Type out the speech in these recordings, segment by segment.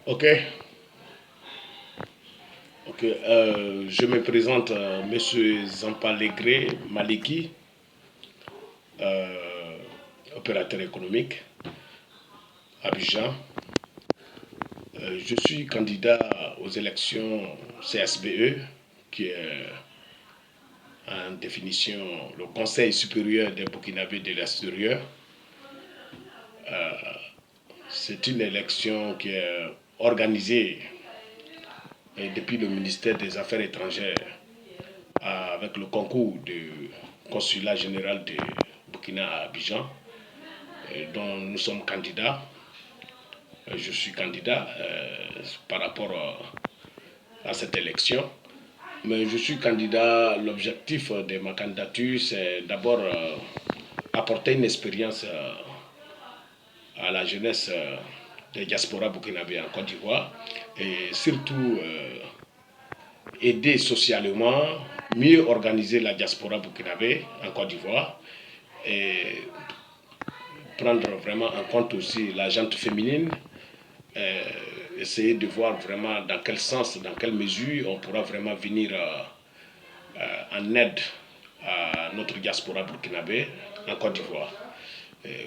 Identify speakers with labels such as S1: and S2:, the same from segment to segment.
S1: Ok, je me présente, Monsieur Zampa Legré Maliki, euh, opérateur économique, Abidjan. Je suis candidat aux élections CSBE, qui est en définition le Conseil supérieur des Burkinabés de l'extérieur. C'est une élection qui est organisée depuis le ministère des Affaires étrangères avec le concours du consulat général de Burkina à Abidjan, dont nous sommes candidats. Je suis candidat par rapport à cette élection. Mais je suis candidat, l'objectif de ma candidature, c'est d'abord apporter une expérience à la jeunesse des diasporas burkinabés en Côte d'Ivoire et surtout aider socialement, mieux organiser la diaspora burkinabé en Côte d'Ivoire et prendre vraiment en compte aussi la gente féminine, euh, essayer de voir vraiment dans quel sens, dans quelle mesure on pourra vraiment venir en aide à notre diaspora burkinabé en Côte d'Ivoire.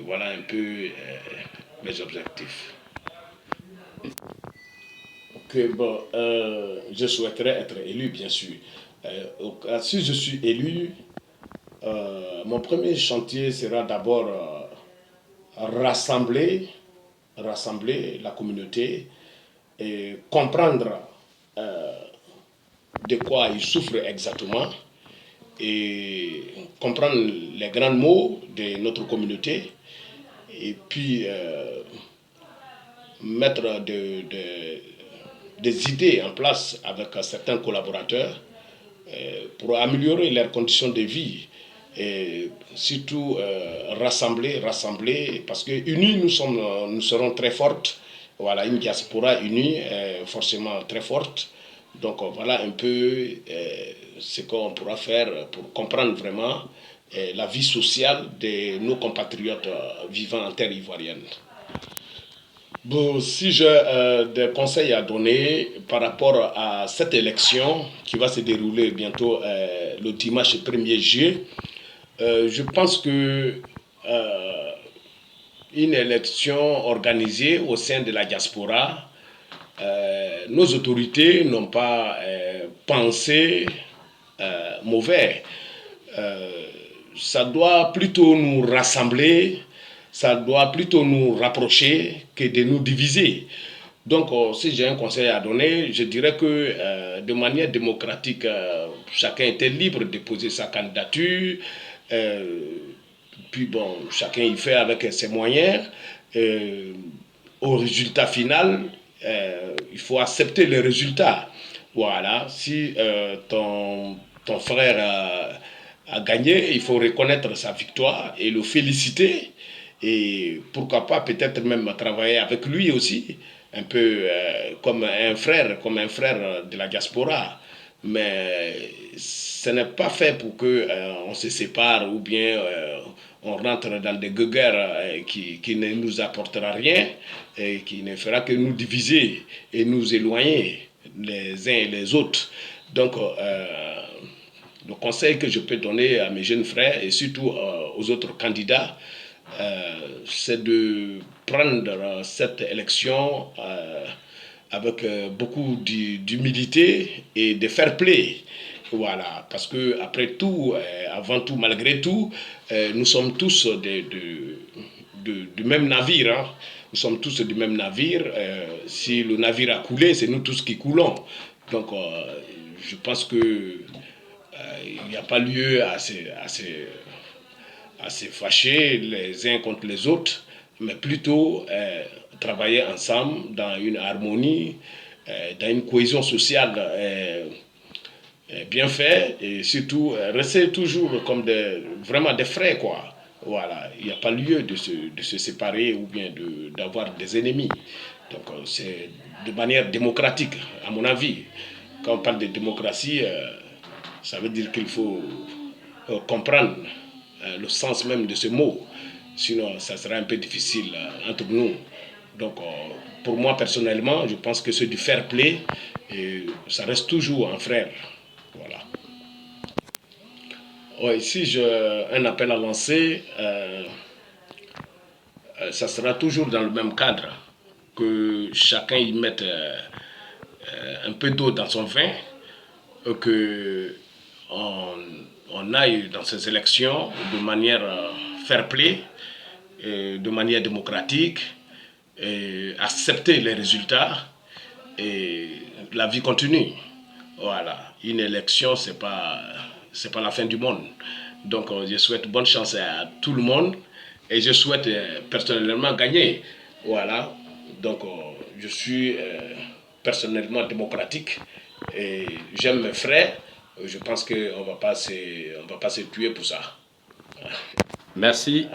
S1: Voilà un peu mes objectifs. Je souhaiterais être élu, bien sûr. Si je suis élu, mon premier chantier sera d'abord rassembler, rassembler la communauté et comprendre de quoi ils souffrent exactement et comprendre les grands mots de notre communauté et puis mettre des idées en place avec certains collaborateurs pour améliorer leurs conditions de vie et surtout rassembler, parce que unis nous serons très fortes. Voilà, une diaspora unie est forcément très forte. Donc voilà un peu ce qu'on pourra faire pour comprendre vraiment la vie sociale de nos compatriotes vivant en terre ivoirienne. Bon, si j'ai des conseils à donner par rapport à cette élection qui va se dérouler bientôt le dimanche 1er juillet, je pense que une élection organisée au sein de la diaspora, nos autorités n'ont pas pensé mauvais. Euh, Ça doit plutôt nous rassembler, ça doit plutôt nous rapprocher que de nous diviser. Donc, si j'ai un conseil à donner, je dirais que de manière démocratique, chacun était libre de poser sa candidature. Euh, Puis bon, chacun y fait avec ses moyens. Euh, Au résultat final, il faut accepter le résultat. Voilà, si ton frère a gagné, il faut reconnaître sa victoire et le féliciter. Et pourquoi pas peut-être même travailler avec lui aussi, un peu comme un frère de la diaspora. Mais ce n'est pas fait pour que on se sépare ou bien on rentre dans des guerres qui ne nous apportera rien et qui ne fera que nous diviser et nous éloigner les uns et les autres. Donc, le conseil que je peux donner à mes jeunes frères et surtout aux autres candidats, c'est de prendre cette élection avec beaucoup d'humilité et de fair play. Voilà, parce que après tout, avant tout, malgré tout, nous sommes tous du même navire. Hein. Nous sommes tous du même navire. Si le navire a coulé, c'est nous tous qui coulons. Donc, je pense que il n'y a pas lieu à se fâcher les uns contre les autres, mais plutôt travailler ensemble dans une harmonie, dans une cohésion sociale bien faite et surtout rester toujours comme vraiment des frères, quoi. Voilà, il n'y a pas lieu de se séparer ou bien d'avoir des ennemis. Donc c'est de manière démocratique, à mon avis. Quand on parle de démocratie, ça veut dire qu'il faut comprendre le sens même de ce mot. Sinon, ça sera un peu difficile entre nous. Donc, pour moi personnellement, je pense que c'est du fair play et ça reste toujours un frère. Voilà. Ouais, si j'ai un appel à lancer, ça sera toujours dans le même cadre, que chacun y mette un peu d'eau dans son vin, que on, on aille dans ces élections de manière fair play, de manière démocratique, et accepter les résultats et la vie continue. Voilà, une élection, c'est pas la fin du monde. Donc, je souhaite bonne chance à tout le monde et je souhaite personnellement gagner. Voilà, donc je suis personnellement démocratique et j'aime mes frères. Je pense qu'on va pas se tuer pour ça.
S2: Merci.